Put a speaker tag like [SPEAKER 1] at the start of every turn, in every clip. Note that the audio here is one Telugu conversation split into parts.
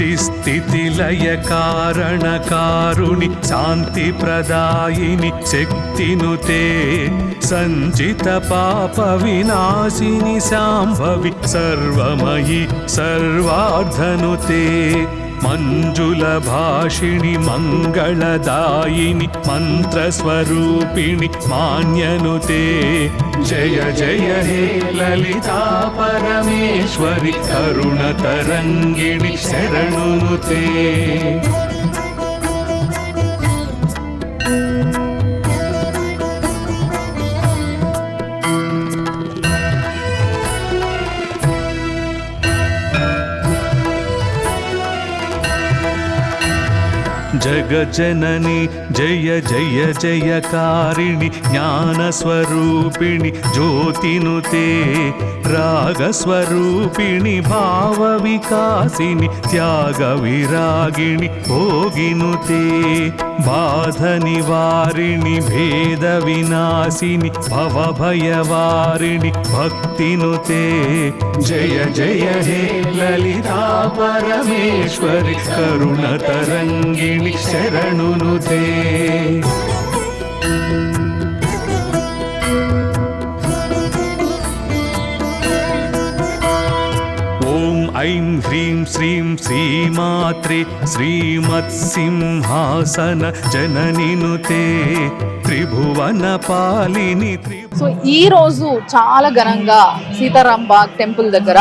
[SPEAKER 1] సృష్టి స్థితి లయ కారణ కారుణి శాంతి ప్రదాయిని శక్తినుతే సంచిత పాప వినాశిని శాంభవి సర్వమయి సర్వార్ధనుతే మంజుల భాషిణి మంగళదాయిని మంత్రస్వరూపిణి మాన్యనుతే జయ జయ హే లలితా పరమేశ్వరి కరుణ తరంగిణి శరణునుతే జగజనని జయ జయ జయకారిణి జ్ఞానస్వరూపిణి జ్యోతినుతే రాగస్వరూపిణి భావ వికాసిని త్యాగ విరాగిణి భోగినుతే బాధ నివారిణి భేద వినాశిని భవభయవారిణి భక్తినుతే జయ జయ హే లలితా పరమేశ్వరి కరుణ తరంగిణి శరణునుతే ఓం ఐం హ్రీం శ్రీం శ్రీమాత్రే శ్రీమత్సింహాసన జననినుతే త్రిభువన పాలిని.
[SPEAKER 2] సో ఈ రోజు చాలా ఘనంగా సీతారాం బాగ్ టెంపుల్ దగ్గర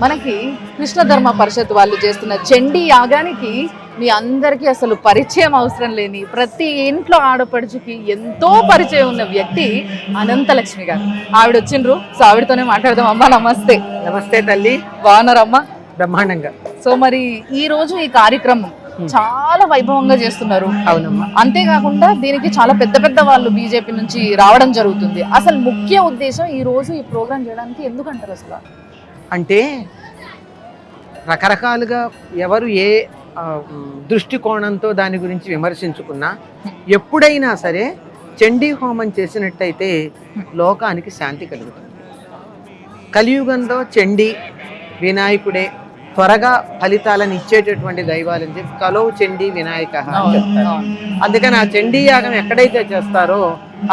[SPEAKER 2] మనకి కృష్ణ ధర్మ పరిషత్ వాళ్ళు చేస్తున్న చండీ యాగానికి మీ అందరికీ అసలు పరిచయం అవసరం లేని ప్రతి ఇంట్లో ఆడపడుచుకి ఎంతో పరిచయం ఉన్న వ్యక్తి అనంతలక్ష్మి గారు. ఆవిడ వచ్చిండ్రు. సో ఆవిడతోనే మాట్లాడదాం. అమ్మ నమస్తే.
[SPEAKER 3] నమస్తే తల్లి.
[SPEAKER 2] బాగున్నారమ్మా?
[SPEAKER 3] బ్రహ్మాండంగా.
[SPEAKER 2] సో మరి ఈ రోజు ఈ కార్యక్రమం చాలా వైభవంగా చేస్తున్నారు.
[SPEAKER 3] అవునమ్మా.
[SPEAKER 2] అంతేకాకుండా దీనికి చాలా పెద్ద పెద్ద వాళ్ళు బీజేపీ నుంచి రావడం జరుగుతుంది. అసలు ముఖ్య ఉద్దేశం ఈ రోజు ఈ ప్రోగ్రాం చేయడానికి ఎందుకంటారు అసలు?
[SPEAKER 3] అంటే రకరకాలుగా ఎవరు ఏ దృష్టికోణంతో దాని గురించి విమర్శించుకున్నా ఎప్పుడైనా సరే చండీ హోమం చేసినట్టయితే లోకానికి శాంతి కలుగుతుంది. కలియుగంలో చండీ వినాయకుడే త్వరగా ఫలితాలను ఇచ్చేటటువంటి దైవాలని చెప్పి కలో చండీ వినాయక చెప్తారు. అందుకని ఆ చండీ యాగం ఎక్కడైతే చేస్తారో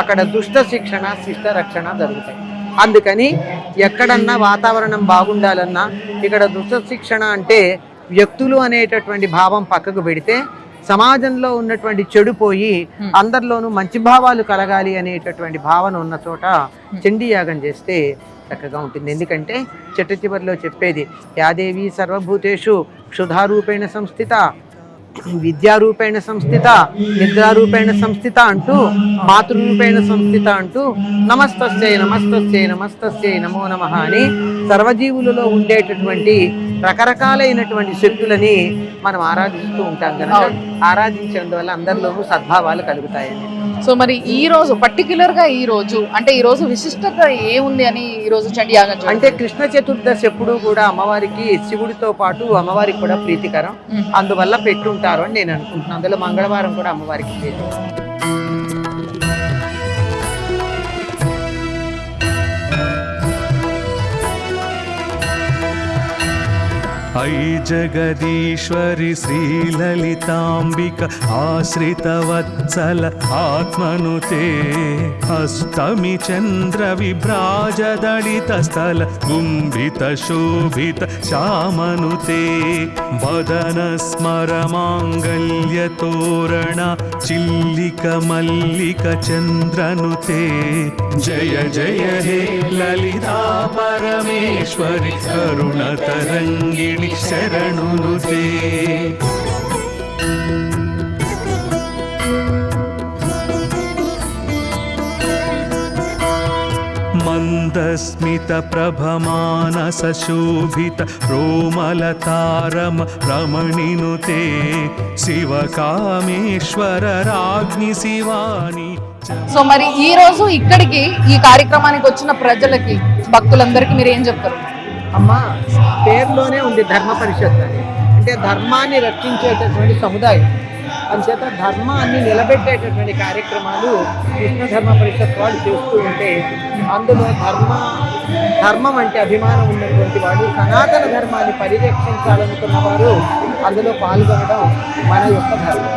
[SPEAKER 3] అక్కడ దుష్ట శిక్షణ శిష్ట రక్షణ జరుగుతాయి. అందుకని ఎక్కడన్నా వాతావరణం బాగుండాలన్నా ఇక్కడ దుష్ట శిక్షణ అంటే వ్యక్తులు అనేటటువంటి భావం పక్కకు పెడితే సమాజంలో ఉన్నటువంటి చెడు పోయి అందరిలోనూ మంచి భావాలు కలగాలి అనేటటువంటి భావన ఉన్న చోట చండీ యాగం చేస్తే చక్కగా ఉంటుంది. ఎందుకంటే చెట్టు చివరిలో చెప్పేది యాదేవి సర్వభూతేషు క్షుధారూపేణ సంస్థిత విద్యారూపేణ సంస్థిత నిద్రారూపేణ సంస్థిత అంటూ మాతృరూపేణ సంస్థిత అంటూ నమస్తస్యై నమస్తస్యై నమస్తస్యై నమో నమః అని సర్వజీవులలో ఉండేటటువంటి రకరకాలైనటువంటి శక్తులని మనం ఆరాధిస్తూ ఉంటాం కనుక ఆరాధించడం వల్ల అందరిలోనూ సద్భావాలు కలుగుతాయని.
[SPEAKER 2] సో మరి ఈ రోజు పర్టిక్యులర్ గా ఈ రోజు అంటే ఈ రోజు విశిష్టత ఏముంది అని ఈ రోజు చండీ యాగం
[SPEAKER 3] అంటే కృష్ణ చతుర్దశి ఎప్పుడు కూడా అమ్మవారికి శివుడితో పాటు అమ్మవారికి కూడా ప్రీతికరం, అందువల్ల పెట్టుంటారు అని నేను అనుకుంటున్నాను. అందులో మంగళవారం కూడా అమ్మవారికి ప్రీతి.
[SPEAKER 1] ఐ జగదీశ్వరి శ్రీలలితాంబిక ఆశ్రితవత్సల ఆత్మనుతే అష్టమి చంద్ర విభ్రాజదళిత స్థల గుంభిత శోభిత శ్యామనుతే వదన స్మర మాంగళ్య తోరణ చిల్లిక మల్లిక చంద్రనుతే జయ జయ హే లలితా పరమేశ్వరి కరుణ తరంగిణి శరణునుతే మందస్మిత ప్రభమానస శోభిత రోమలతారమ రమణినుతే శివకామేశ్వర రాజ్ఞి శివాని.
[SPEAKER 2] సో మరి ఈ రోజు ఇక్కడికి ఈ కార్యక్రమానికి వచ్చిన ప్రజలకి భక్తులందరికీ మీరు ఏం చెప్తారు?
[SPEAKER 3] అమ్మా, పేరులోనే ఉంది ధర్మ పరిషత్ అని. అంటే ధర్మాన్ని రక్షించేటటువంటి సముదాయం. అంచేత ధర్మాన్ని నిలబెట్టేటటువంటి కార్యక్రమాలు కృష్ణ ధర్మ పరిషత్ వాళ్ళు చేస్తూ ఉంటే అందులో ధర్మం అంటే అభిమానం ఉన్నటువంటి వాడు, సనాతన ధర్మాన్ని పరిరక్షించాలనుకున్న వారు అందులో పాల్గొనడం మన యొక్క ధర్మం.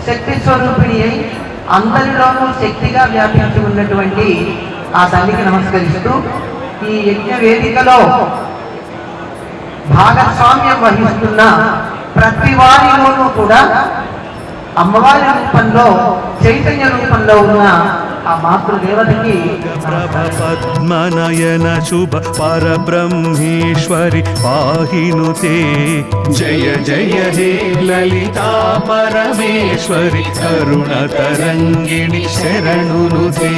[SPEAKER 3] శక్తి స్వరూపిణి అయి అందరిలోనూ శక్తిగా వ్యాపించి ఉన్నటువంటి ఆ తల్లికి నమస్కరిస్తూ ఈ యజ్ఞ వేదికలో భాగస్వామ్యం వహిస్తున్న ప్రతి వారిలోనూ కూడా అమ్మవారి రూపంలో చైతన్య రూపంలో ఉన్న ఆ మాతృదేవతకి
[SPEAKER 1] ప్రభ పద్మనయన శుభ పరబ్రహ్మేశ్వరి పాహినుతే జయ జయ హే లలితా పరమేశ్వరి కరుణ తరంగిణి శరణునుతే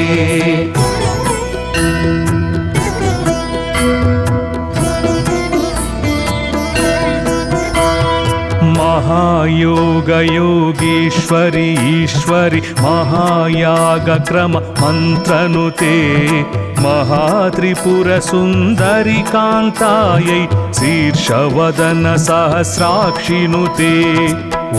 [SPEAKER 1] महायोग योगेश्वरी ईश्वरी महायाग क्रम मंत्रनुते महात्रिपुर सुंदरी कांतायै शीर्षवदन सहस्राक्षिनुते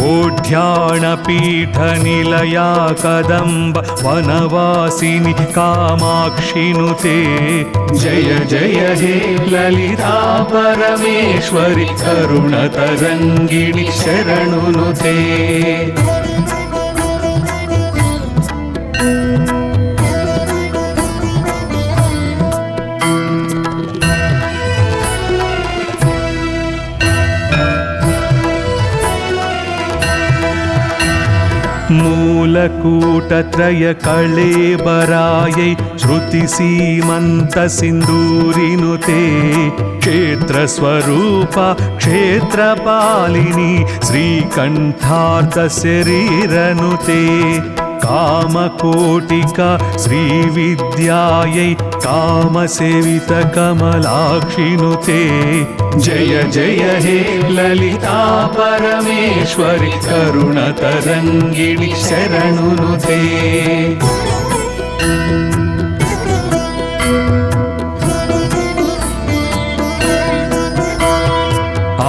[SPEAKER 1] ओढ्याण पीठ निलया कदम्ब वनवासिनी कामाक्षिनुते जय जय हे ललिता परमेश्वरी करुण तरंगिणी शरणुनुते मूलकूटत्रय कळेबरायै श्रुतिसीमन्त सिन्दूरिनुते क्षेत्रस्वरूपा क्षेत्रपालिनी श्रीकण्ठार्थ शरीरनुते कामकोटिका श्रीविद्यायै कामसेवित कमलाक्षिनुते जय जय हे ललिता परमेश्वरि करुण तरंगिणी शरणुनुते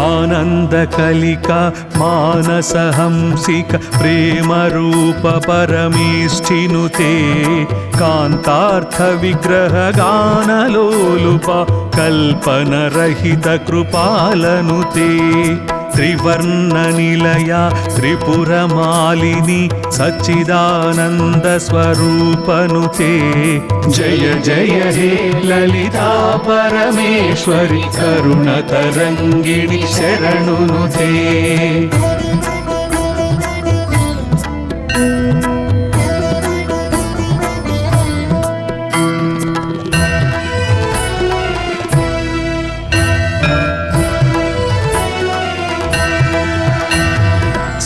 [SPEAKER 1] आनन्दकलिका मानसहंसिक प्रेमरूप परमेष्ठिनुते कान्तार्थविग्रहगानलोलुप कल्पनरहित कृपालनुते त्रिवर्णनिलया त्रिपुरमालिनी सच्चिदानन्दस्वरूपनुते जय जय हे ललिता परमेश्वरि करुणतरङ्गिणि शरणुनुते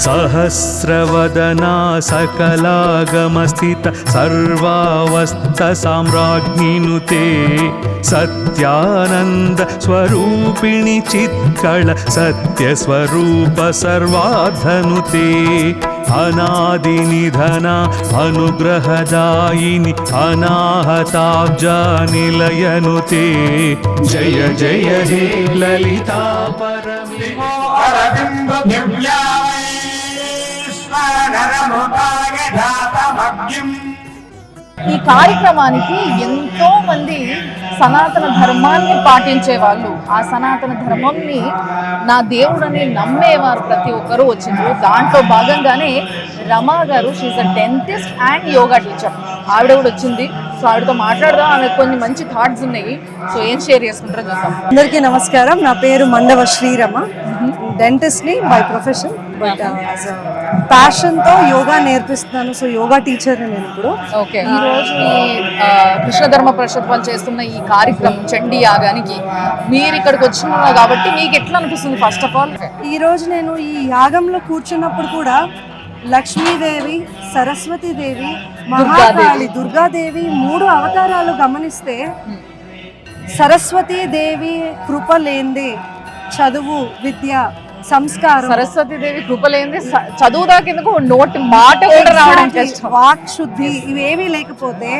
[SPEAKER 1] सहस्रवदना सकलागमस्थित सर्वावस्थ साम्राज्ञिनुते सत्यानंद स्वरूपिणि चित्कळ सत्यस्वरूप सर्वाधनुते अनादिनिधना अनुग्रहदायिनि अनाहताब्जा निलयनुते जय जय हे ललिता
[SPEAKER 2] ఈ కార్యక్రమానికి ఎంతో మంది సనాతన ధర్మాన్ని పాటించే వాళ్ళు, ఆ సనాతన ధర్మంని నా దేవుడని నమ్మేవారు ప్రతి ఒక్కరూ వచ్చిండ్రు. దాంట్లో భాగంగానే రమా గారు, she a dentist and yoga teacher, ఆవిడ కూడా వచ్చింది. సో ఆవిడతో మాట్లాడదాం, ఆమె కొన్ని మంచి థాట్స్ ఉన్నాయి. సో ఏం షేర్ చేసుకుంటారో చూద్దాం.
[SPEAKER 4] అందరికీ నమస్కారం. నా పేరు మండవ శ్రీరమ, డెంటిస్ట్ని బై ప్రొఫెషన్, బట్ ప్యాషన్తో యోగా నేర్పిస్తున్నాను. సో యోగా టీచర్ని నేను ఇప్పుడు.
[SPEAKER 2] ఓకే, ఈ రోజు ఈ కృష్ణ ధర్మ పరిషత్ వాళ్ళు చేస్తున్న ఈ కార్యక్రమం చండీ యాగానికి మీరు ఇక్కడికి వచ్చిన కాబట్టి మీకు ఎట్లా అనిపిస్తుంది? ఫస్ట్ ఆఫ్ ఆల్,
[SPEAKER 4] ఈ రోజు నేను ఈ యాగంలో కూర్చున్నప్పుడు కూడా లక్ష్మీదేవి, సరస్వతీదేవి, మహాకాళి, దుర్గాదేవి 3 అవతారాలు గమనిస్తే సరస్వతీదేవి కృప లేందే చదువు, విద్య, సంస్కారం.
[SPEAKER 2] సరస్వతీదేవి కృపలేంది చదువు దాకేందుకు నోటి మాట కూడా రావడం కష్టం.
[SPEAKER 4] వాక్ శుద్ధి ఇవేమీ లేకపోతే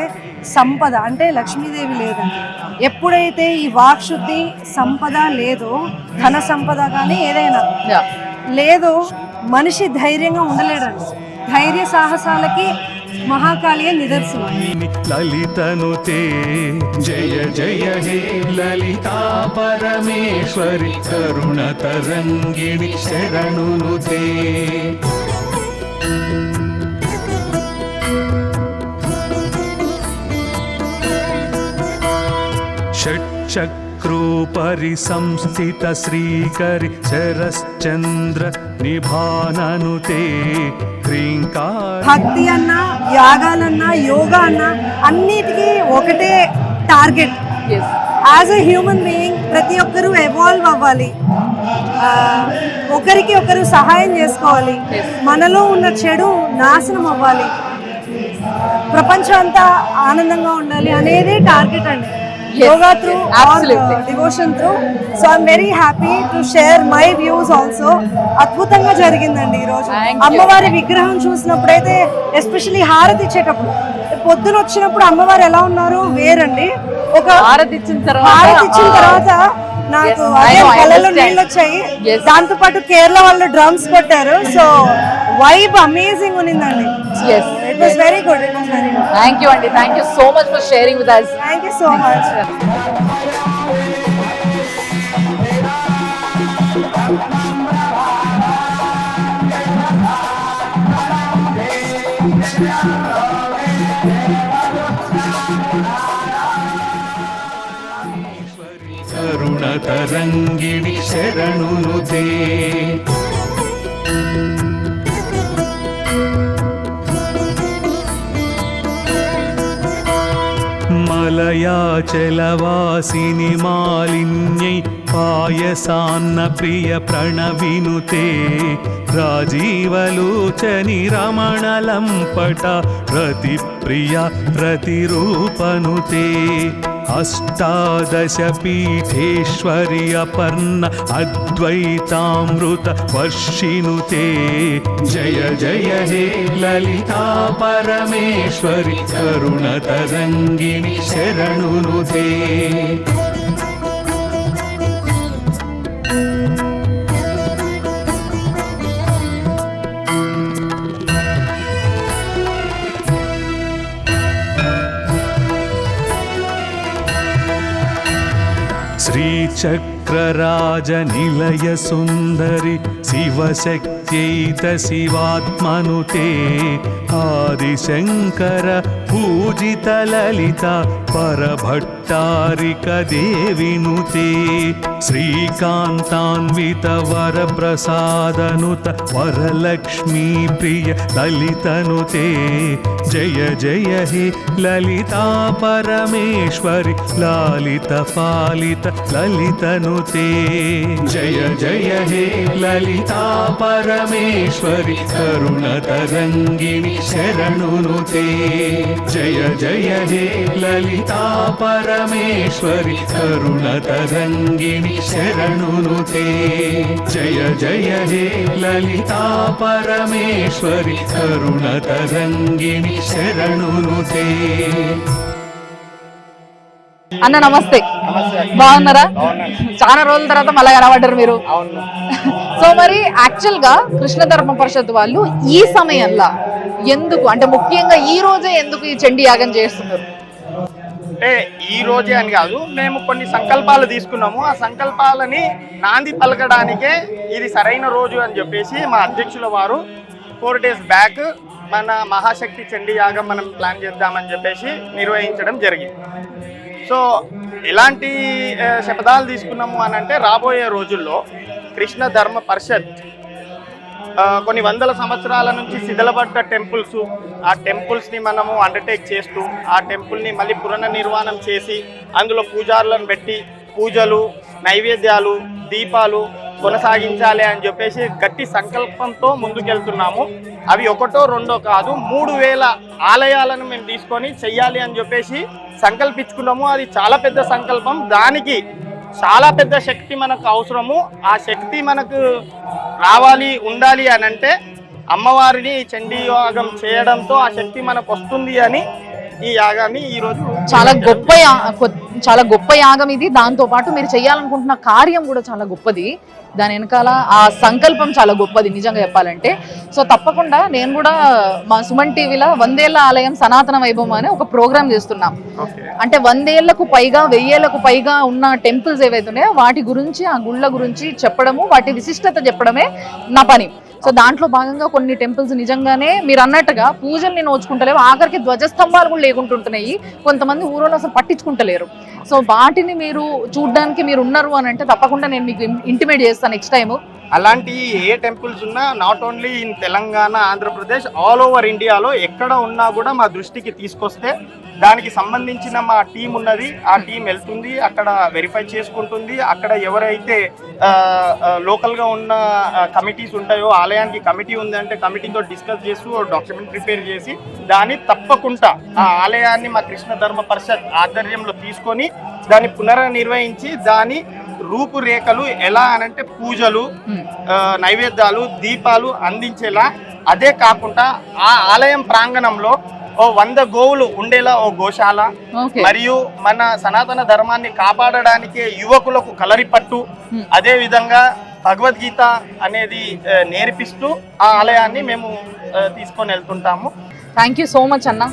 [SPEAKER 4] సంపద అంటే లక్ష్మీదేవి లేదండి. ఎప్పుడైతే ఈ వాక్ శుద్ధి, సంపద లేదో, ధన సంపద కానీ ఏదైనా లేదో, మనిషి ధైర్యంగా ఉండలేడండి. ధైర్య సాహసాలకి మహాకాళియే నిదర్శనం.
[SPEAKER 1] లలితనుతే జయ జయ హే లలితా పరమేశ్వరి కరుణ తరంగిణి శరణునుతే. షట్చక్రోపరి సంస్థిత శ్రీకరి శరశ్చంద్ర నిభాననుతే హ్రీంకార.
[SPEAKER 4] భక్తి అన్నా, యాగాలన్నా, యోగా అన్నా అన్నిటికీ ఒకటే target. As a human being ప్రతి ఒక్కరూ ఎవాల్వ్ అవ్వాలి, ఒకరికి ఒకరు సహాయం చేసుకోవాలి, మనలో ఉన్న చెడు నాశనం అవ్వాలి, ప్రపంచం అంతా ఆనందంగా ఉండాలి అనేదే టార్గెట్ అండి. Yoga through, devotion through. So I'm very happy to share my views also. అద్భుతంగా జరిగిందండి ఈరోజు. అమ్మవారి విగ్రహం చూసినప్పుడైతే, ఎస్పెషల్లీ హారతి ఇచ్చేటప్పుడు, పొద్దున వచ్చినప్పుడు అమ్మవారు ఎలా ఉన్నారు వేరండి. ఒక
[SPEAKER 2] హారతి ఇచ్చిన
[SPEAKER 4] తర్వాత నాకు కళ్ళలో నీళ్ళు వచ్చాయి. దాంతో పాటు కేరళ వాళ్ళు డ్రమ్స్ కొట్టారు. సో వైబ్ అమేజింగ్ ఉన్నిందండి. It was very good.
[SPEAKER 2] Thank you అండి. Thank you so much for sharing with us.
[SPEAKER 4] Thank you so much.
[SPEAKER 1] కరుణ తరంగిణి శరణునుతే. మలయాచలవాసిని మాలిన్యై పాయసాన్న ప్రియ ప్రణవినుతే రాజీవలోచని రమణలంపట రతి ప్రియ రతిరూపనుతే. అష్టాదశ పీఠేశ్వరి అపర్ణ అద్వైతామృత వర్షినుతే జయ జయ హే లలితా పరమేశ్వరి కరుణ తరంగిణి శరణునుతే. శ్రీచక్రరాజ నిలయ సుందరి శివశక్త్యైత శివాత్మనుతే ఆదిశంకర పూజిత లలిత పరభట్టారిక దేవినుతే శ్రీకాంతాన్విత వరప్రసాదనుత వరలక్ష్మీ ప్రియ లలితనుతే జయ జయ హే లలితా పరమేశ్వరి లాలిత పాలిత లలితనుతే జయ జయ హే లలితా పరమేశ్వరి కరుణ తరంగిణి శరణునుతే జయ జయ హే లలితా పరమేశ్వరి కరుణ తరంగిణి శరణునుతే జయ జయ హే లలితా పరమేశ్వరి కరుణ తరంగిణి శరణునుతే.
[SPEAKER 2] అన్న నమస్తే, బాగున్నారా? చాలా రోజుల తర్వాత మళ్ళా కనబడ్డారు మీరు. సో మరి యాక్చువల్ గా కృష్ణ ధర్మ పరిషత్ వాళ్ళు ఈ సమయంలో ఎందుకు, అంటే ముఖ్యంగా ఈ రోజే ఎందుకు ఈ చండీ యాగం చేస్తున్నారు?
[SPEAKER 5] అంటే ఈ రోజే అని కాదు, మేము కొన్ని సంకల్పాలు తీసుకున్నాము. ఆ సంకల్పాలని నాంది పలకడానికే ఇది సరైన రోజు అని చెప్పేసి మా అధ్యక్షుల వారు 4 days బ్యాక్ మన మహాశక్తి చండీ యాగం మనం ప్లాన్ చేద్దామని చెప్పేసి నిర్వహించడం జరిగింది. సో ఎలాంటి శపథాలు తీసుకున్నాము అని అంటే, రాబోయే రోజుల్లో కృష్ణ ధర్మ పరిషత్ కొన్ని వందల సంవత్సరాల నుంచి శిథిలపడ్డ టెంపుల్స్, ఆ టెంపుల్స్ని మనము అండర్టేక్ చేస్తూ ఆ టెంపుల్ని మళ్ళీ పునర్నిర్మాణం చేసి అందులో పూజారులను పెట్టి పూజలు, నైవేద్యాలు, దీపాలు కొనసాగించాలి అని చెప్పేసి గట్టి సంకల్పంతో ముందుకెళ్తున్నాము. అవి ఒకటో రెండో కాదు, 3000 ఆలయాలను మేము తీసుకొని చెయ్యాలి అని చెప్పేసి సంకల్పించుకున్నాము. అది చాలా పెద్ద సంకల్పం. దానికి చాలా పెద్ద శక్తి మనకు అవసరము. ఆ శక్తి మనకు రావాలి, ఉండాలి అని అంటే అమ్మవారిని చండీ యాగం చేయడంతో ఆ శక్తి మనకు వస్తుంది అని ఈ యాగాన్ని ఈరోజు
[SPEAKER 2] చాలా గొప్ప చాలా గొప్ప యాగం ఇది. దాంతో పాటు మీరు చేయాలనుకుంటున్న కార్యం కూడా చాలా గొప్పది. దాని వెనకాల ఆ సంకల్పం చాలా గొప్పది నిజంగా చెప్పాలంటే. సో తప్పకుండా నేను కూడా మా సుమన్ టీవీలో 100 ఏళ్ల ఆలయం సనాతన వైభవం అనే ఒక ప్రోగ్రామ్ చేస్తున్నాం. అంటే 100 ఏళ్లకు పైగా 1000 ఏళ్లకు పైగా ఉన్న టెంపుల్స్ ఏవైతే ఉన్నాయో వాటి గురించి, ఆ గుళ్ళ గురించి చెప్పడము, వాటి విశిష్టత చెప్పడమే నా పని. సో దాంట్లో భాగంగా కొన్ని టెంపుల్స్ నిజంగానే మీరు అన్నట్టుగా పూజల్ని నోచుకుంటలేవు, ఆఖరికి ధ్వజస్తంభాలు కూడా లేకుంటుంటున్నాయి. కొంతమంది ఊరోళ్ళు అసలు పట్టించుకుంటలేరు. సో వాటిని మీరు చూడడానికి మీరు ఉన్నారు అని అంటే తప్పకుండా నేను మీకు ఇంటిమేట్ చేస్తాను నెక్స్ట్ టైం.
[SPEAKER 5] అలాంటి ఏ టెంపుల్స్ ఉన్నా not only in Telangana, Andhra Pradesh, all over ఇండియాలో ఎక్కడ ఉన్నా కూడా మా దృష్టికి తీసుకొస్తే దానికి సంబంధించిన మా టీం ఉన్నది. ఆ టీం వెళ్తుంది, అక్కడ వెరిఫై చేసుకుంటుంది. అక్కడ ఎవరైతే లోకల్గా ఉన్న కమిటీస్ ఉంటాయో, ఆలయానికి కమిటీ ఉందంటే కమిటీతో డిస్కస్ చేస్తూ డాక్యుమెంట్ ప్రిపేర్ చేసి దాన్ని తప్పకుండా ఆ ఆలయాన్ని మా కృష్ణ ధర్మ పరిషత్ ఆధ్వర్యంలో తీసుకొని దాన్ని పునర్నిర్వహించి దాని రూపురేఖలు ఎలా అనంటే పూజలు, నైవేద్యాలు, దీపాలు అందించేలా. అదే కాకుండా ఆ ఆలయం ప్రాంగణంలో 100 గోవులు ఉండేలా ఓ గోశాల, మరియు మన సనాతన ధర్మాన్ని కాపాడడానికి యువకులకు కలరిపట్టు, అదే విధంగా భగవద్గీత అనేది నేర్పిస్తూ ఆ ఆలయాన్ని మేము తీసుకొని వెళ్తుంటాము.
[SPEAKER 2] థ్యాంక్ యూ సో మచ్ అన్న.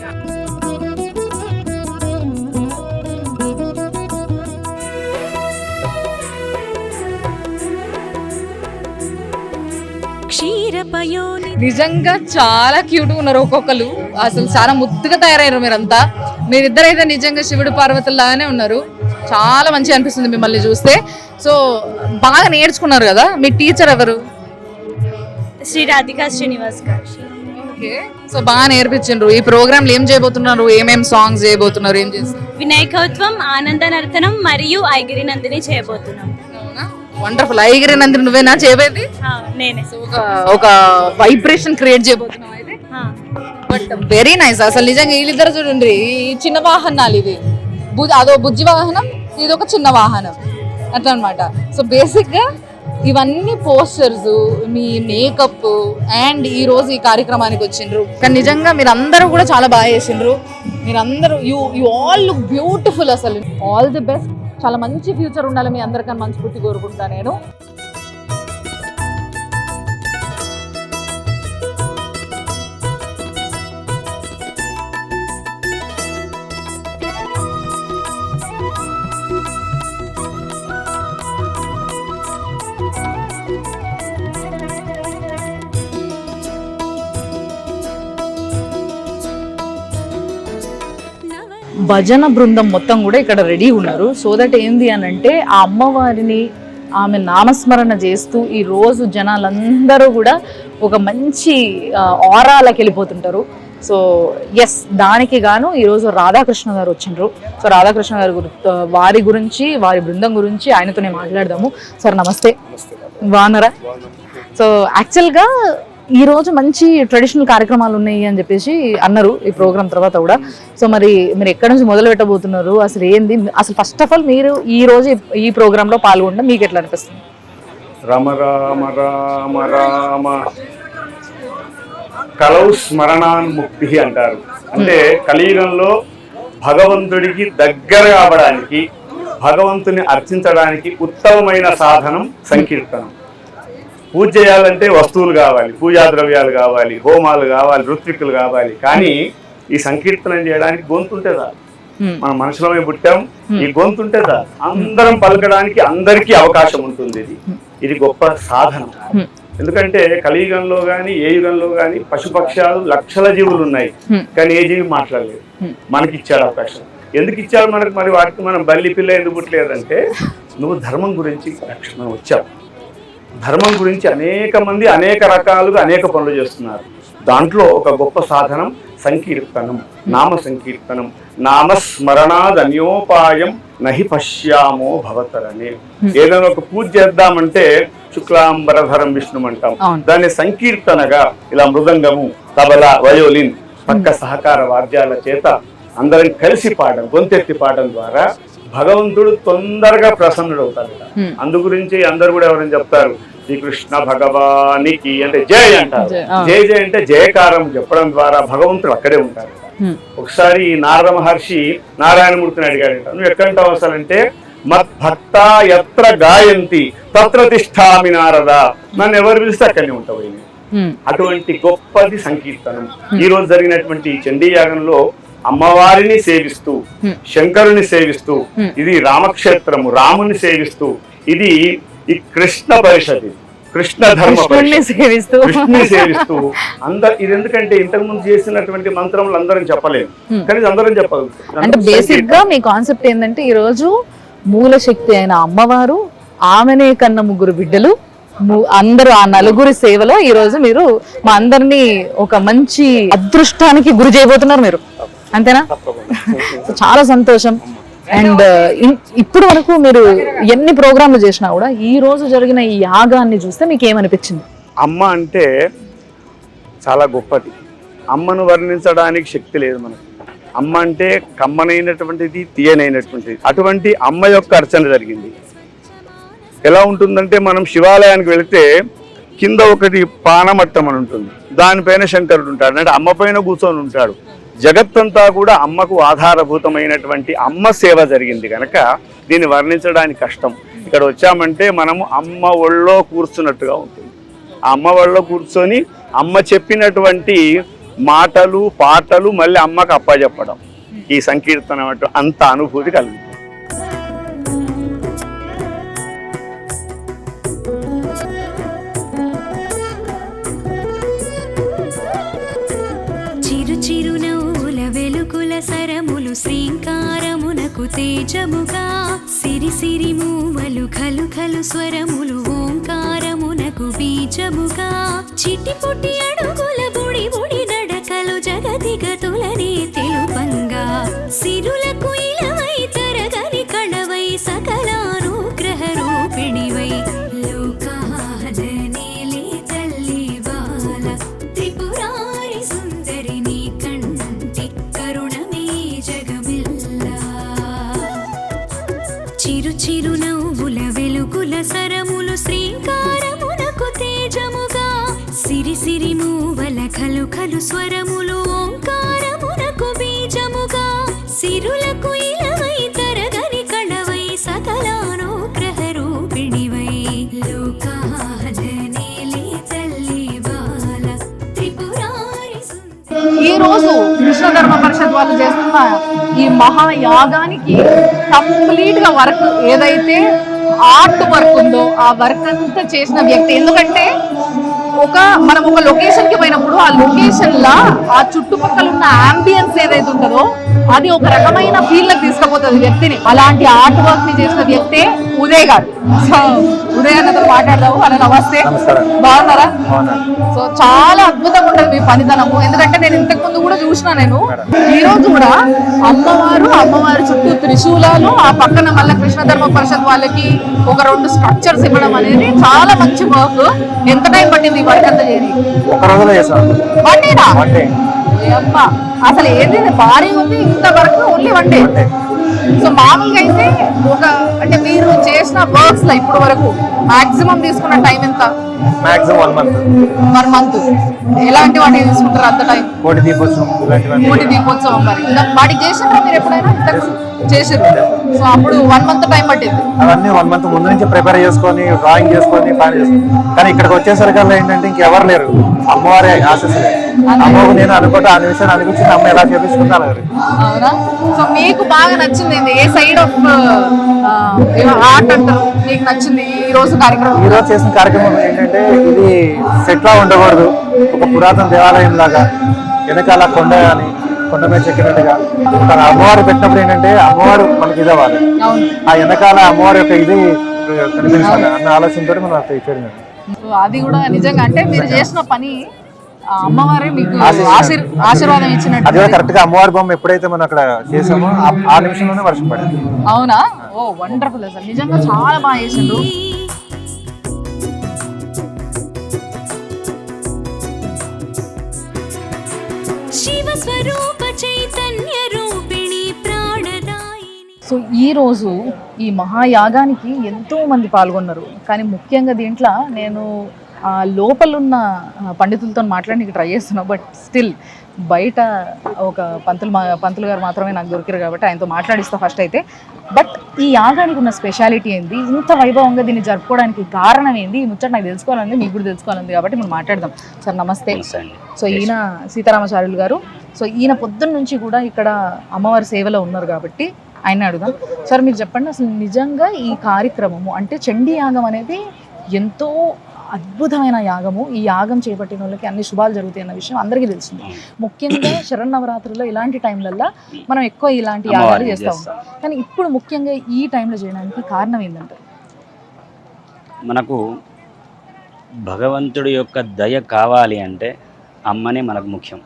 [SPEAKER 2] నిజంగా చాలా క్యూట్ గా ఉన్నారు ఒక్కొక్కరు. అసలు చాలా ముద్దుగా తయారయ్యారు మీరంతా. మీరిద్దరైతే నిజంగా శివుడు పార్వతుల్లాగానే ఉన్నారు. చాలా మంచిగా అనిపిస్తుంది మిమ్మల్ని చూస్తే. సో బాగా నేర్చుకున్నారు కదా. మీ టీచర్ ఎవరు?
[SPEAKER 6] శ్రీ రాధికా శ్రీనివాస్ గారు.
[SPEAKER 2] ఓకే. సో బాగా నేర్పించారు. ఈ ప్రోగ్రామ్ ఏం చేయబోతున్నారు? ఏమేం సాంగ్స్ చేయబోతున్నారు? ఏం చేస్తారు?
[SPEAKER 6] వినాయకత్వం, ఆనంద నర్తనం మరియు ఐగిరి నందిని చేయబోతున్నాం.
[SPEAKER 2] వండర్ఫుల్. ఐగిరి నందిని నువ్వేనా చేయబోయేది?
[SPEAKER 6] నేనే.
[SPEAKER 2] ఒక వైబ్రేషన్ క్రియేట్ చేయబోతున్నావు అయితే. But very nice. అసలు నిజంగా వీళ్ళిద్దరు చూడండి, ఈ చిన్న వాహనాలు ఇవి, అదో బుజ్జి వాహనం, ఇది ఒక చిన్న వాహనం అట్లా అనమాట. సో బేసిక్ గా ఇవన్నీ పోస్టర్స్, మీ మేకప్, అండ్ ఈ రోజు ఈ కార్యక్రమానికి వచ్చిండ్రు. కానీ నిజంగా మీరు అందరూ కూడా చాలా బాగా చేసిండ్రు. మీరందరూ యు ఆల్ లుక్ బ్యూటిఫుల్. అసలు ఆల్ ది బెస్ట్. చాలా మంచి ఫ్యూచర్ ఉండాలి మీ అందరికన్నా మనస్ఫూర్తి కోరుకుంటా నేను. భజన బృందం మొత్తం కూడా ఇక్కడ రెడీ ఉన్నారు. సో దట్ ఏంది అని అంటే ఆ అమ్మవారిని, ఆమె నామస్మరణ చేస్తూ ఈ రోజు జనాలందరూ కూడా ఒక మంచి ఆరాలకి వెళ్ళిపోతుంటారు. సో ఎస్, దానికి గాను ఈరోజు రాధాకృష్ణ గారు వచ్చిండ్రు. సో రాధాకృష్ణ గారి వారి గురించి, వారి బృందం గురించి ఆయనతోనే మాట్లాడదాము. సార్ నమస్తే. బాగున్నారా? సో యాక్చువల్గా ఈ రోజు మంచి ట్రెడిషనల్ కార్యక్రమాలు ఉన్నాయి అని చెప్పేసి అన్నారు ఈ ప్రోగ్రామ్ తర్వాత కూడా. సో మరి మీరు ఎక్కడి నుంచి మొదలు పెట్టబోతున్నారు? అసలు ఏంది? అసలు ఫస్ట్ ఆఫ్ ఆల్ మీరు ఈ రోజు ఈ ప్రోగ్రామ్ లో పాల్గొనడం మీకు ఎట్లా అనిపిస్తుంది?
[SPEAKER 7] రామ రామ రామ రామ కలౌ స్మరణాన్ముక్తి అంటారు. అంటే కలియుగంలో భగవంతుడికి దగ్గర కావడానికి, భగవంతుని అర్చించడానికి ఉత్తమమైన సాధనం సంకీర్తనం. పూజ చేయాలంటే వస్తువులు కావాలి, పూజా ద్రవ్యాలు కావాలి, హోమాలు కావాలి, ఋత్వికులు కావాలి. కానీ ఈ సంకీర్తనం చేయడానికి గొంతుంటే చాలు. మన మనుషులమే పుట్టాం, ఈ గొంతుంటే చాలు. అందరం పలకడానికి అందరికీ అవకాశం ఉంటుంది. ఇది గొప్ప సాధనం. ఎందుకంటే కలియుగంలో గాని ఏ యుగంలో గాని పశుపక్షాలు లక్షల జీవులు ఉన్నాయి, కానీ ఏ జీవి మాట్లాడలేదు. మనకి ఇచ్చాడు అవకాశం. ఎందుకు ఇచ్చాడు మనకు? మరి వాటికి మనం బల్లి పిల్ల ఎందుకు పుట్టలేదంటే, నువ్వు ధర్మం గురించి మనం వచ్చావు. ధర్మం గురించి అనేక మంది అనేక రకాలుగా అనేక పనులు చేస్తున్నారు. దాంట్లో ఒక గొప్ప సాధనం సంకీర్తనం, నామ సంకీర్తనం. నామస్మరణాదన్యోపాయం నహి పశ్యామో భవతరనే. ఏదైనా ఒక పూజ చేద్దామంటే శుక్లాంబరధరం విష్ణు అంటాం. దాన్ని సంకీర్తనగా ఇలా మృదంగము, తబల, వయోలిన్, పక్క సహకార వాద్యాల చేత అందరం కలిసి పాడడం, గొంతెత్తి పాడడం ద్వారా భగవంతుడు తొందరగా ప్రసన్నుడవుతాడు. అందు గురించి అందరు కూడా ఎవరైనా చెప్తారు, శ్రీకృష్ణ భగవానికి అంటే జయ అంటారు. జయ జయ అంటే జయకారం చెప్పడం ద్వారా భగవంతుడు అక్కడే ఉంటారు. ఒకసారి నారద మహర్షి నారాయణమూర్తిని అడిగాడంట, నువ్వు ఎక్కడంటావు అసలు అంటే, మద్భక్త ఎత్ర గాయంతి తత్ర తిష్టామి నారద, నన్ను ఎవరు పిలిస్తే అక్కడనే ఉంటావు. అటువంటి గొప్పది సంకీర్తనం. ఈ రోజు జరిగినటువంటి చండీ యాగంలో అమ్మవారిని సేవిస్తూ, శంకరుని సేవిస్తూ, ఇది రామక్షేత్రము, రాముని సేవిస్తూ, ఇది ఈ కృష్ణ పరిషత్, కృష్ణ ధర్మ సేవిస్తూ ఇది ఎందుకంటే ఇంతకు ముందు చేసినటువంటి మంత్రములు అందరం చెప్పలేము, కానీ అందరం చెప్పగలుగుతాం.
[SPEAKER 2] అంటే బేసిక్ గా మీ కాన్సెప్ట్ ఏంటంటే ఈ రోజు మూల శక్తి అయిన అమ్మవారు, ఆమెనే కన్న ముగ్గురు బిడ్డలు, అందరూ ఆ నలుగురి సేవలో ఈ రోజు మీరు మా అందరినీ ఒక మంచి అదృష్టానికి గురి చేయబోతున్నారు మీరు, అంతేనా? చాలా సంతోషం. అండ్ ఇప్పుడు వరకు మీరు ఎన్ని ప్రోగ్రాంలు చేసినా కూడా ఈ రోజు జరిగిన ఈ యాగాన్ని చూస్తే మీకు ఏమనిపించింది?
[SPEAKER 7] అమ్మ అంటే చాలా గొప్పది. అమ్మను వర్ణించడానికి శక్తి లేదు మనకు. అమ్మ అంటే కమ్మనైనటువంటిది, తీయనైనటువంటిది. అటువంటి అమ్మ యొక్క అర్చన జరిగింది. ఎలా ఉంటుందంటే, మనం శివాలయానికి వెళితే కింద ఒకటి పానమట్టం అని ఉంటుంది, దానిపైన శంకరుడు ఉంటాడు, అంటే అమ్మ పైన కూర్చొని ఉంటాడు. జగత్తంతా కూడా అమ్మకు ఆధారభూతమైనటువంటి అమ్మ సేవ జరిగింది కనుక దీన్ని వర్ణించడానికి కష్టం. ఇక్కడ వచ్చామంటే మనము అమ్మ ఒళ్ళో కూర్చున్నట్టుగా ఉంటుంది. ఆ అమ్మ ఒళ్ళో కూర్చొని అమ్మ చెప్పినటువంటి మాటలు, పాటలు మళ్ళీ అమ్మకు అప్పచెప్పడం, ఈ సంకీర్తనం అంత అనుభూతి కలుగుతుంది.
[SPEAKER 8] సరములు శ్రీంకారమునకు తేజముగా, సిరి సిరి మూవలు ఖలు ఖలు స్వరములు ఓంకారమునకు బీజముగా, చిటిపుటి అడుగుల బుడి బుడి నడకలు జగతిగతులనే తెలుపంగా, సిరులకు ఇలవై తరగని కళవై సకలానుగ్రహ రూపిణివై, లోకాజనేలే తల్లి బాల త్రిపురారి సుందరి నీ కంటి కరుణమే జగమిల్లా, చిరు చిరు నవ్వుల వెలుగుల సరములు శ్రీంకారమునకు తేజముగా, సిరి సిరి మూవల ఖలు ఖలు స్వరములు ఓంకారమునకు బీజముగా, సిరులకు ఇలవై తరగని కళవై సకలానుగ్రహ రూపిణివై, లోకాజనేలే తల్లి బాల త్రిపురారి సుందరి.
[SPEAKER 2] ఈ రోజు కృష్ణ ధర్మ పరిషత్ వాళ్ళు చేస్తున్న ఈ మహాయాగానికి కంప్లీట్ గా వర్క్ ఏదైతే ఆర్ట్ వర్క్ ఉందో ఆ వర్క్ అంతా చేసిన వ్యక్తి. ఎందుకంటే మనం ఒక లొకేషన్ కి పోయినప్పుడు ఆ లొకేషన్ లా ఆ చుట్టుపక్కల ఉన్న అంబియన్స్ ఏదైతే ఉంటుందో అది ఒక రకమైన ఫీల్ లకు తీసుకుపోతుంది వ్యక్తిని. అలాంటి ఆర్ట్ వర్క్ ని చేసిన వ్యక్తే ఉదయ్ గారు. సో ఉదయ్ అన్నతో మాట్లాడదాము. అన్న నమస్తే, బాగున్నారా? సో చాలా అద్భుతంగా ఉంటుంది మీ పనితనము. ఎందుకంటే నేను ఇంతకు ముందు కూడా చూసినా, నేను ఈ రోజు కూడా అమ్మవారు చుట్టూ త్రిశూలాలు, ఆ పక్కన మళ్ళీ కృష్ణ ధర్మ పరిషత్ వాళ్ళకి ఒక 2 స్ట్రక్చర్స్ ఇవ్వడం అనేది చాలా మంచి వర్క్. ఎంత టైం పట్టింది ఈ వర్క్ అంతా చేయని? అసలు ఏది భారీ ఉంది ఇంత వరకు ఓన్లీ 1 డే. సో మామూలుగా అయితే అంటే మీరు చేసిన వర్క్స్ లో ఇప్పుడు వరకు మాక్సిమం తీసుకున్న టైం ఎంత?
[SPEAKER 9] Maximum 1 month.
[SPEAKER 2] ఎలాంటి వాటికి తీసుకుంటారు అంత టైం?
[SPEAKER 9] కోటి
[SPEAKER 2] దీపోత్సవం మరి వాటికి చేసినారా మీరు ఎప్పుడైనా? చేసారు. సో అప్పుడు 1 మంత్ టైం పట్టింది.
[SPEAKER 9] అవన్నీ 1 మంత్ ముందు నుంచి ప్రిపేర్ చేసుకొని, డ్రాయింగ్ చేసుకొని, ప్లాన్ చేసుకొని, కానీ ఇక్కడికి వచ్చేసరికల్లా ఏంటంటే ఇంకెవరు లేరు, అమ్మవారి ఆశీస్సులే. అమ్మకు నేను అనుకుంటా ఆ నిమిషాన్ని అనిపించింది అమ్మ ఎలా చేపించుకుంటాను.
[SPEAKER 2] అవునా? సో మీకు బాగా నచ్చింది ఏ సైడ్ ఆఫ్ ఆర్ట్ అంటారు మీకు నచ్చింది ఈ రోజు కార్యక్రమం?
[SPEAKER 9] ఈ రోజు చేసిన కార్యక్రమం ఏంటంటే ఇది సెట్ లా ఉండకూడదు, ఒక పురాతన దేవాలయం లాగా వెనకాల కొండ అని కొండ మీద చెక్కినట్టుగా తన అమ్మవారు పెట్టినప్పుడు ఏంటంటే అమ్మవారు మనకి ఇది అవ్వాలి, ఆ వెనకాల అమ్మవారి యొక్క ఇది కనిపించాలి అన్న ఆలోచనతో మనం చేయడం.
[SPEAKER 2] అది కూడా నిజంగా అంటే మీరు చేసిన పని అమ్మవారే మీకు ఆశీర్వాదం ఇచ్చినట్టు.
[SPEAKER 9] అది కరెక్ట్ గా అమ్మవారి బొమ్మ ఎప్పుడైతే మనం అక్కడ చేసామో ఆ నిమిషంలోనే వర్షం పడింది.
[SPEAKER 2] అవునా? ఓ వండర్ఫుల్ అసలు నిజంగా చాలా బాగా చేసిండ్రు. సో ఈ రోజు ఈ మహాయాగానికి ఎంతో మంది పాల్గొన్నారు. కానీ ముఖ్యంగా దీంట్లో నేను లోపల ఉన్న పండితులతో మాట్లాడి ట్రై చేస్తున్నావు, బట్ స్టిల్ బయట ఒక పంతులు గారు మాత్రమే నాకు దొరికారు కాబట్టి ఆయనతో మాట్లాడిస్తా ఫస్ట్ అయితే. బట్ ఈ యాగానికి ఉన్న స్పెషాలిటీ ఏంది, ఇంత వైభవంగా దీన్ని జరుపుకోవడానికి కారణం ఏంది, ఈ ముచ్చట నాకు తెలుసుకోవాలండి, మీకు కూడా తెలుసుకోవాలంది కాబట్టి మనం మాట్లాడదాం. సార్ నమస్తే. సో ఈయన సీతారామాచార్యులు గారు. సో ఈయన పొద్దున్న నుంచి కూడా ఇక్కడ అమ్మవారి సేవలో ఉన్నారు కాబట్టి ఆయన అడుగుదాం. సార్ మీరు చెప్పండి, అసలు నిజంగా ఈ కార్యక్రమము అంటే చండీ యాగం అనేది ఎంతో అద్భుతమైన యాగము. ఈ యాగం చేపట్టిన వాళ్ళకి అన్ని శుభాలు జరుగుతాయి అన్న విషయం అందరికీ తెలిసింది. ముఖ్యంగా శరన్నవరాత్రుల్లో ఇలాంటి టైంలల్లో మనం ఎక్కువ ఇలాంటి యాగాలు చేస్తూ ఉంటాం. కానీ ఇప్పుడు ముఖ్యంగా ఈ టైంలో చేయడానికి కారణం ఏంటంటారు?
[SPEAKER 10] మనకు భగవంతుడి యొక్క దయ కావాలి అంటే అమ్మనే మనకు ముఖ్యం.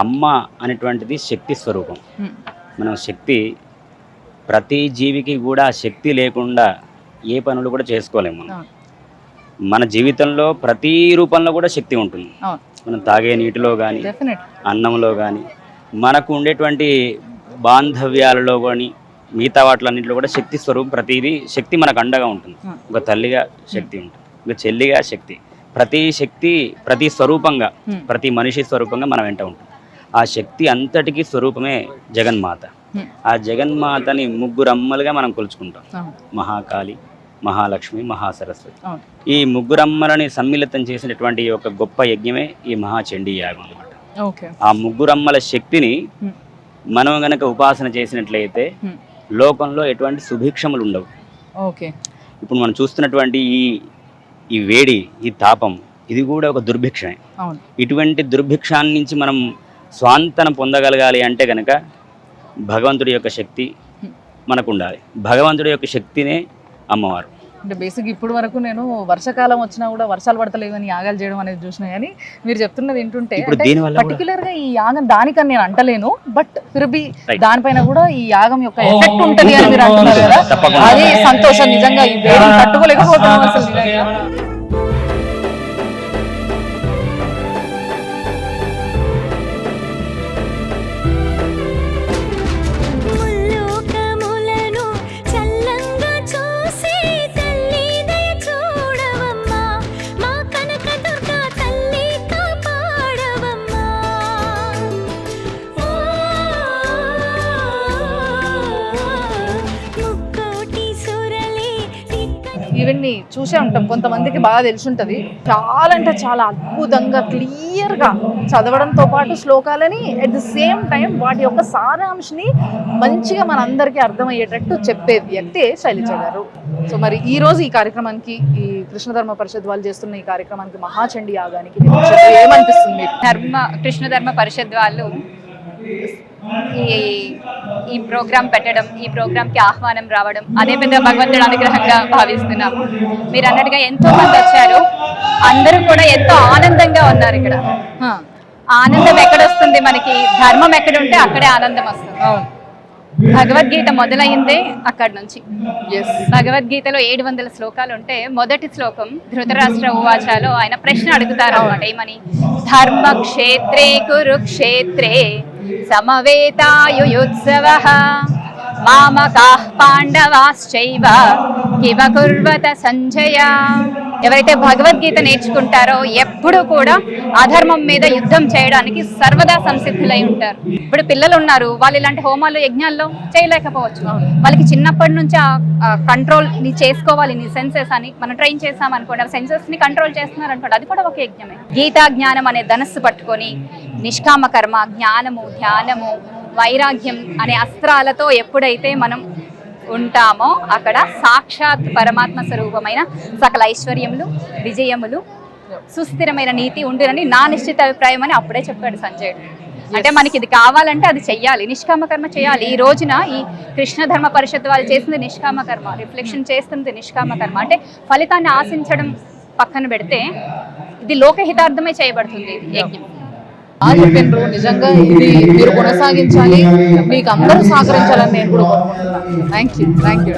[SPEAKER 10] అమ్మ అనేటువంటిది శక్తి స్వరూపం. మనం శక్తి, ప్రతి జీవికి కూడా శక్తి లేకుండా ఏ పనులు కూడా చేసుకోలేము. మనం మన జీవితంలో ప్రతి రూపంలో కూడా శక్తి ఉంటుంది. మనం తాగే నీటిలో కానీ, అన్నంలో కానీ, మనకు ఉండేటువంటి బాంధవ్యాలలో కానీ, మిగతా వాటిలన్నింటిలో కూడా శక్తి స్వరూపం. ప్రతిదీ శక్తి మనకు అండగా ఉంటుంది. ఒక తల్లిగా శక్తి ఉంటుంది, ఒక చెల్లిగా శక్తి. ప్రతి శక్తి ప్రతి స్వరూపంగా, ప్రతి మనిషి స్వరూపంగా మనం వెంట ఉంటుంది. ఆ శక్తి అంతటికీ స్వరూపమే జగన్మాత. ఆ జగన్మాతని ముగ్గురు అమ్మలుగా మనం కొలుచుకుంటాం. మహాకాళి, మహాలక్ష్మి, మహాసరస్వతి. ఈ ముగ్గురమ్మలని సమ్మిళితం చేసినటువంటి ఒక గొప్ప యజ్ఞమే ఈ మహాచండీ యాగం అన్నమాట. ఆ ముగ్గురమ్మల శక్తిని మనం గనక ఉపాసన చేసినట్లయితే లోకంలో ఎటువంటి సుభిక్షములు ఉండవు. ఇప్పుడు మనం చూస్తున్నటువంటి ఈ వేడి, ఈ తాపం, ఇది కూడా ఒక దుర్భిక్షమే. ఇటువంటి దుర్భిక్షాన్ని నుంచి మనం స్వాంతన పొందగలగాలి అంటే కనుక భగవంతుడి యొక్క శక్తి మనకు ఉండాలి. భగవంతుడి యొక్క శక్తినే అమ్మవారు.
[SPEAKER 2] అంటే బేసిక్ ఇప్పుడు వరకు నేను వర్షాకాలం వచ్చినా కూడా వర్షాలు పడతలేవని యాగాలు చేయడం అనేది చూసినా, కానీ మీరు చెప్తున్నది ఏంటంటే పర్టికులర్ గా ఈ యాగం దానికని నేను అంటలేను, బట్ ఫిర్బీ దానిపైన కూడా ఈ యాగం యొక్క ఎఫెక్ట్ ఉంటుంది అని మీరు అంటున్నారు కదా, అది సంతోషం. నిజంగా ఈ వేడిని తట్టుకోలేకపోతున్నాం అసలు నిజంగా. ఇవన్నీ చూసే ఉంటాం, కొంతమందికి బాగా తెలిసి ఉంటుంది. చాలా అంటే చాలా అద్భుతంగా క్లియర్గా చదవడంతో పాటు శ్లోకాలని అట్ ది సేమ్ టైం వాటి యొక్క సారాంశని మంచిగా మనందరికీ అర్థమయ్యేటట్టు చెప్పే వ్యక్తే శైలజ గారు. సో మరి ఈ రోజు ఈ కార్యక్రమానికి, ఈ కృష్ణధర్మ పరిషత్ వాళ్ళు చేస్తున్న ఈ కార్యక్రమానికి, మహాచండీ యాగానికి ఏమనిపిస్తుంది?
[SPEAKER 6] కృష్ణధర్మ పరిషత్ వాళ్ళు ఈ ప్రోగ్రాం పెట్టడం, ఈ ప్రోగ్రాంకి ఆహ్వానం రావడం అదే పెద్ద భగవంతుడి అనుగ్రహంగా భావిస్తున్నాము. మీరు అన్నట్టుగా ఎంతో మంది వచ్చారు, అందరూ కూడా ఎంతో ఆనందంగా ఉన్నారు. ఇక్కడ ఆనందం ఎక్కడొస్తుంది, మనకి ధర్మం ఎక్కడుంటే అక్కడే ఆనందం వస్తుంది. భగవద్గీత మొదలైందే అక్కడి నుంచి. భగవద్గీతలో 700 శ్లోకాలు ఉంటే మొదటి శ్లోకం ధృతరాష్ట్ర ఉవాచలో ఆయన ప్రశ్న అడుగుతారు అన్నమాట. ఏమని? ధర్మక్షేత్రే కురుక్షేత్రే సమవేతాయుయుత్సవః మామకాః పాండవాశ్చైవ కివ కుర్వత సంజయ. ఎవరైతే భగవద్గీత నేర్చుకుంటారో ఎప్పుడు కూడా అధర్మం మీద యుద్ధం చేయడానికి సర్వదా సంసిద్ధులై ఉంటారు. ఇప్పుడు పిల్లలు ఉన్నారు, వాళ్ళు ఇలాంటి హోమాలు యజ్ఞాల్లో చేయలేకపోవచ్చు. వాళ్ళకి చిన్నప్పటి నుంచి ఆ కంట్రోల్ ని చేసుకోవాలి, నీ సెన్సెస్ అని మనం ట్రైన్ చేసాం అనుకోండి, ఆ సెన్సెస్ ని కంట్రోల్ చేస్తున్నారు అనుకోండి, అది కూడా ఒక యజ్ఞమే. గీతా జ్ఞానం అనే ధనస్సు పట్టుకొని నిష్కామ కర్మ, జ్ఞానము, ధ్యానము, వైరాగ్యం అనే అస్త్రాలతో ఎప్పుడైతే మనం ఉంటామో అక్కడ సాక్షాత్ పరమాత్మ స్వరూపమైన సకల ఐశ్వర్యములు, విజయములు, సుస్థిరమైన నీతి ఉండునని నా నిశ్చిత అభిప్రాయం అని అప్పుడే చెప్పాడు సంజయుడు. అంటే మనకి ఇది కావాలంటే అది చెయ్యాలి, నిష్కామ కర్మ చేయాలి. ఈ రోజున ఈ కృష్ణధర్మ పరిషత్ వాళ్ళు చేసింది నిష్కామ కర్మ, రిఫ్లెక్షన్ చేస్తుంది నిష్కామ కర్మ. అంటే ఫలితాన్ని ఆశించడం పక్కన పెడితే ఇది లోకహితార్థమే చేయబడుతుంది యజ్ఞం.
[SPEAKER 2] చెప్పిండ్రు, నిజంగా ఇది మీరు కొనసాగించాలి, మీకు అందరూ సహకరించాలని నేను కూడా కోరుకుంటున్నాను. Thank you.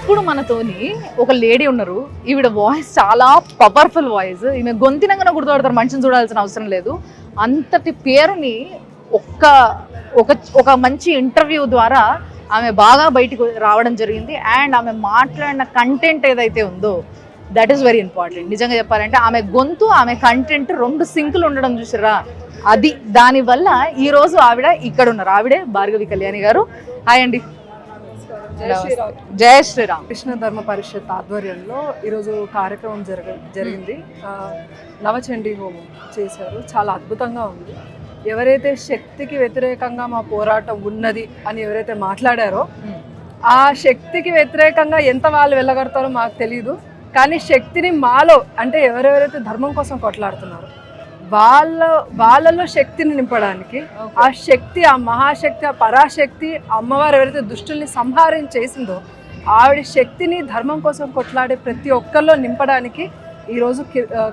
[SPEAKER 2] ఇప్పుడు మనతోని ఒక లేడీ ఉన్నారు. ఈవిడ వాయిస్ చాలా పవర్ఫుల్ వాయిస్. ఈమె గొంతినంగానే గుర్తుపడతారు, మనిషిని చూడాల్సిన అవసరం లేదు. అంతటి పేరుని ఒక మంచి ఇంటర్వ్యూ ద్వారా ఆమె బాగా బయటికి రావడం జరిగింది. అండ్ ఆమె మాట్లాడిన కంటెంట్ ఏదైతే ఉందో దట్ ఈస్ వెరీ ఇంపార్టెంట్. నిజంగా చెప్పాలంటే ఆమె గొంతు, ఆమె కంటెంట్ 2 సింకులు ఉండడం చూసారా, అది దానివల్ల ఈరోజు ఆవిడ ఇక్కడ ఉన్నారు. ఆవిడే భార్గవి కళ్యాణి గారు. హాయ్ అండి. జయ శ్రీరామ్.
[SPEAKER 4] కృష్ణ ధర్మ పరిషత్ ఆధ్వర్యంలో ఈరోజు కార్యక్రమం జరిగింది. నవచండీ హోమం చేశారు. చాలా అద్భుతంగా ఉంది. ఎవరైతే శక్తికి వ్యతిరేకంగా మా పోరాటం ఉన్నది అని ఎవరైతే మాట్లాడారో ఆ శక్తికి వ్యతిరేకంగా ఎంత వాళ్ళు వెళ్ళగడతారో మాకు తెలియదు. కానీ శక్తిని మాలో అంటే ఎవరెవరైతే ధర్మం కోసం కొట్లాడుతున్నారో వాళ్ళలో శక్తిని నింపడానికి, ఆ శక్తి, ఆ మహాశక్తి, ఆ పరాశక్తి అమ్మవారు ఎవరైతే దుష్టుల్ని సంహారం చేసిందో ఆవిడ శక్తిని ధర్మం కోసం కొట్లాడే ప్రతి ఒక్కరిలో నింపడానికి ఈరోజు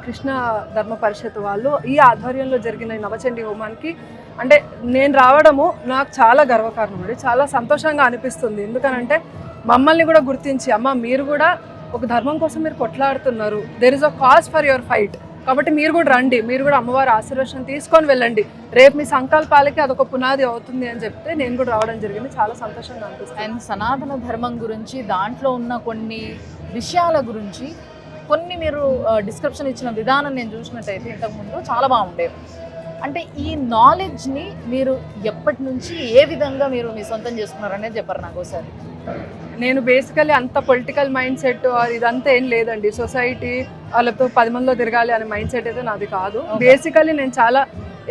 [SPEAKER 4] కృష్ణ ధర్మ పరిషత్ వాళ్ళు ఈ ఆధ్వర్యంలో జరిగిన నవచండీ హోమానికి అంటే నేను రావడము నాకు చాలా గర్వకారణం అండి. చాలా సంతోషంగా అనిపిస్తుంది. ఎందుకనంటే మమ్మల్ని కూడా గుర్తించి, అమ్మ మీరు కూడా ఒక ధర్మం కోసం మీరు కొట్లాడుతున్నారు, there is a cause for your fight, కాబట్టి మీరు కూడా రండి, మీరు కూడా అమ్మవారి ఆశీర్వచనం తీసుకొని వెళ్ళండి, రేపు మీ సంకల్పాలకి అదొక పునాది అవుతుంది అని చెప్తే నేను కూడా రావడం జరిగింది. చాలా సంతోషంగా అనిపిస్తుంది.
[SPEAKER 2] అండ్ సనాతన ధర్మం గురించి, దాంట్లో ఉన్న కొన్ని విషయాల గురించి కొన్ని మీరు డిస్క్రిప్షన్ ఇచ్చిన విధానం నేను చూసినట్టయితే ఇంతకుముందు చాలా బాగుండేది. అంటే ఈ నాలెడ్జ్ని మీరు ఎప్పటి నుంచి ఏ విధంగా మీరు మీ సొంతం చేసుకున్నారనేది చెప్పారు నాకు ఒకసారి.
[SPEAKER 4] నేను బేసికలీ అంత పొలిటికల్ మైండ్ సెట్ ఇదంతా ఏం లేదండి. సొసైటీ వాళ్ళతో 10 మందిలో తిరగాలి అనే మైండ్ సెట్ అయితే నాది కాదు. బేసికలీ నేను చాలా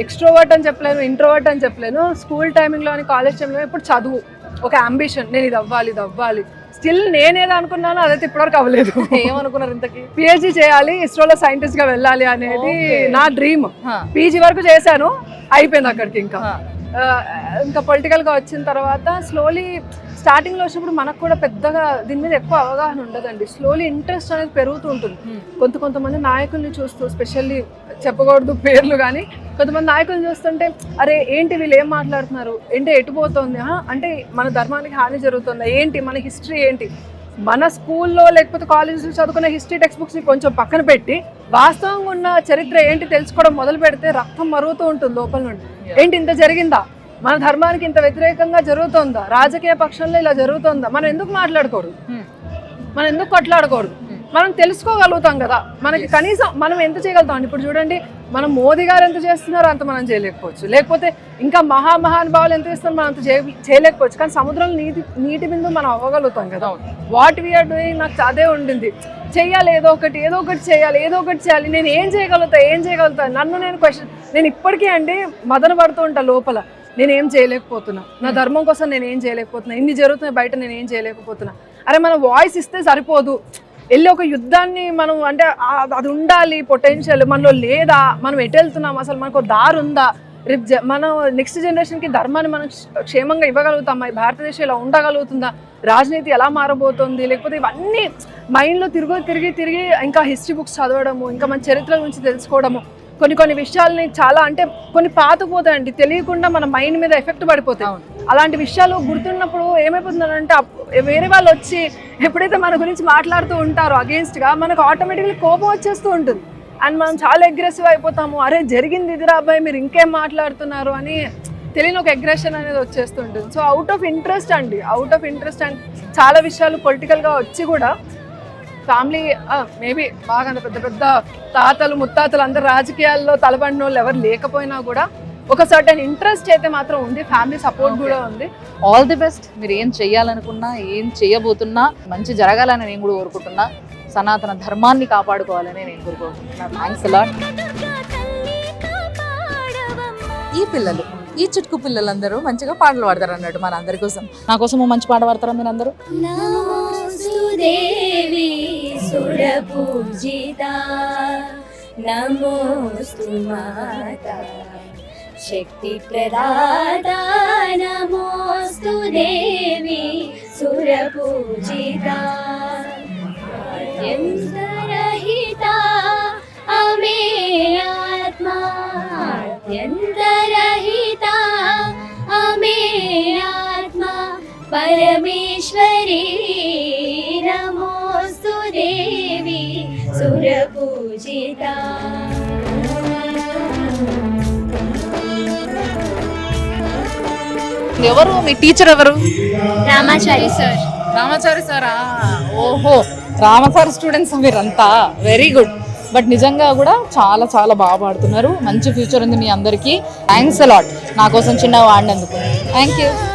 [SPEAKER 4] ఎక్స్ట్రోవర్ట్ అని చెప్పలేను, ఇంట్రోవర్ట్ అని చెప్పలేను. స్కూల్ టైమింగ్లో అని కాలేజ్ టైంలో ఇప్పుడు చదువు ఒక అంబిషన్, నేను ఇది అవ్వాలి. స్టిల్ నేనేదో అనుకున్నాను అదైతే ఇప్పటివరకు అవ్వలేదు.
[SPEAKER 2] ఏమనుకున్నారు ఇంతకీ?
[SPEAKER 4] పిహెచ్డి చేయాలి, ఇస్రోలో సైంటిస్ట్ గా వెళ్ళాలి అనేది నా డ్రీమ్. పీజీ వరకు చేశాను, అయిపోయింది అక్కడికి. ఇంకా పొలిటికల్ గా వచ్చిన తర్వాత స్లోలీ స్టార్టింగ్ లో వచ్చినప్పుడు మనకు కూడా పెద్దగా దీని మీద ఎక్కువ అవగాహన ఉండదండి. స్లోలీ ఇంట్రెస్ట్ అనేది పెరుగుతూ ఉంటుంది. కొంతమంది నాయకుల్ని చూస్తూ, స్పెషల్లీ చెప్పకూడదు పేర్లు, కానీ కొంతమంది నాయకులను చూస్తుంటే అరే ఏంటి వీళ్ళు ఏం మాట్లాడుతున్నారు, ఏంటి ఎటుపోతుంది, అంటే మన ధర్మానికి హాని జరుగుతుందా ఏంటి, మన హిస్టరీ ఏంటి, మన స్కూల్లో లేకపోతే కాలేజీలో చదువుకున్న హిస్టరీ టెక్స్ట్ బుక్స్ని కొంచెం పక్కన పెట్టి వాస్తవంగా ఉన్న చరిత్ర ఏంటి తెలుసుకోవడం మొదలు పెడితే రక్తం మరుగుతూ ఉంటుంది లోపల నుండి. ఏంటి ఇంత జరిగిందా, మన ధర్మానికి ఇంత వ్యతిరేకంగా జరుగుతుందా, రాజకీయ పక్షంలో ఇలా జరుగుతుందా, మనం ఎందుకు మాట్లాడకూడదు, మనం ఎందుకు కొట్లాడకూడదు, మనం తెలుసుకోగలుగుతాం కదా. మనకి కనీసం మనం ఎంత చేయగలుగుతాం. ఇప్పుడు చూడండి, మనం మోదీ గారు ఎంత చేస్తున్నారో అంత మనం చేయలేకపోవచ్చు, లేకపోతే ఇంకా మహానుభావులు ఎంత చేస్తున్నారో మనం అంత చేయలేకపోవచ్చు. కానీ సముద్రంలో నీటి బిందు మనం అవ్వగలుగుతాం కదా. వాట్ వీఆర్ డూయింగ్ నాకు అదే ఉండింది. చెయ్యాలి, ఏదో ఒకటి చేయాలి. నేను ఏం చేయగలుగుతా నన్ను నేను క్వశ్చన్. నేను ఇప్పటికీ అండి మదన పడుతూ ఉంటా లోపల, నేను ఏం చేయలేకపోతున్నా, నా ధర్మం కోసం నేను ఏం చేయలేకపోతున్నా, ఇన్ని జరుగుతున్నాయి బయట, నేను ఏం చేయలేకపోతున్నా. అరే మనం వాయిస్ ఇస్తే సరిపోదు, వెళ్ళి ఒక యుద్ధాన్ని మనం అంటే అది ఉండాలి, పొటెన్షియల్ మనలో లేదా, మనం ఎటు వెళ్తున్నాం, అసలు మనకు దారి ఉందా, రేపు మనం నెక్స్ట్ జనరేషన్కి ధర్మాన్ని మనం క్షేమంగా ఇవ్వగలుగుతామా, భారతదేశం ఇలా ఉండగలుగుతుందా, రాజనీతి ఎలా మారబోతుంది, లేకపోతే ఇవన్నీ మైండ్లో తిరిగి ఇంకా హిస్టరీ బుక్స్ చదవడము, ఇంకా మన చరిత్ర గురించి తెలుసుకోవడము, కొన్ని విషయాలని చాలా అంటే కొన్ని పాతుపోతాయండి, తెలియకుండా మన మైండ్ మీద ఎఫెక్ట్ పడిపోతాయి. అలాంటి విషయాలు గుర్తున్నప్పుడు ఏమైపోతుందంటే వేరే వాళ్ళు వచ్చి ఎప్పుడైతే మన గురించి మాట్లాడుతూ ఉంటారో అగేన్స్ట్గా, మనకు ఆటోమేటిక్గా కోపం వచ్చేస్తూ ఉంటుంది. అండ్ మనం చాలా అగ్రెసివ్ అయిపోతాము. అరే జరిగింది ఇదిరా అబ్బాయి, మీరు ఇంకేం మాట్లాడుతున్నారు అని తెలియని ఒక అగ్రెషన్ అనేది వచ్చేస్తుంటుంది. So out of interest and చాలా విషయాలు పొలిటికల్గా వచ్చి కూడా ఫ్యామిలీ మేబీ బాగా పెద్ద తాతలు ముత్తాతలు అందరు రాజకీయాల్లో తలపడిన వాళ్ళు ఎవరు లేకపోయినా కూడా ఒక సర్టెన్ ఇంట్రెస్ట్ అయితే మాత్రం ఉంది, ఫ్యామిలీ సపోర్ట్ కూడా ఉంది.
[SPEAKER 2] All the best. మీరు ఏం చేయాలనుకున్నా, ఏం చేయబోతున్నా మంచి జరగాలని నేను కూడా కోరుకుంటున్నా. సనాతన ధర్మాన్ని కాపాడుకోవాలని నేను కోరుకుంటున్నా. Thanks a lot. ఈ చుట్టుకు పిల్లలందరూ మంచిగా పాటలు పాడతారు అన్నట్టు మన అందరి కోసం. నా కోసం మంచి పాట పాడతారా మీరు అందరూ?
[SPEAKER 8] దేవి సురపూజితా నమోస్తు మాతా శక్తి ప్రదాతా నమోస్తు దేవి సురపూజితా అత్యంతరహితా అమే ఆత్మా అత్యంతరహితా అమే ఆత్మా పరమేశ్వరీ
[SPEAKER 2] ఎవరు మీ టీచర్ ఎవరు?
[SPEAKER 8] రామాచారి సార్.
[SPEAKER 2] రామాచారి సారా? ఓహో, రామాచారి స్టూడెంట్స్ మీరంతా, వెరీ గుడ్. బట్ నిజంగా కూడా చాలా చాలా బాగా పాడుతున్నారు. మంచి ఫ్యూచర్ ఉంది మీ అందరికీ. థ్యాంక్స్ అలాట్ నా కోసం చిన్న వాడినందుకు. Thank you.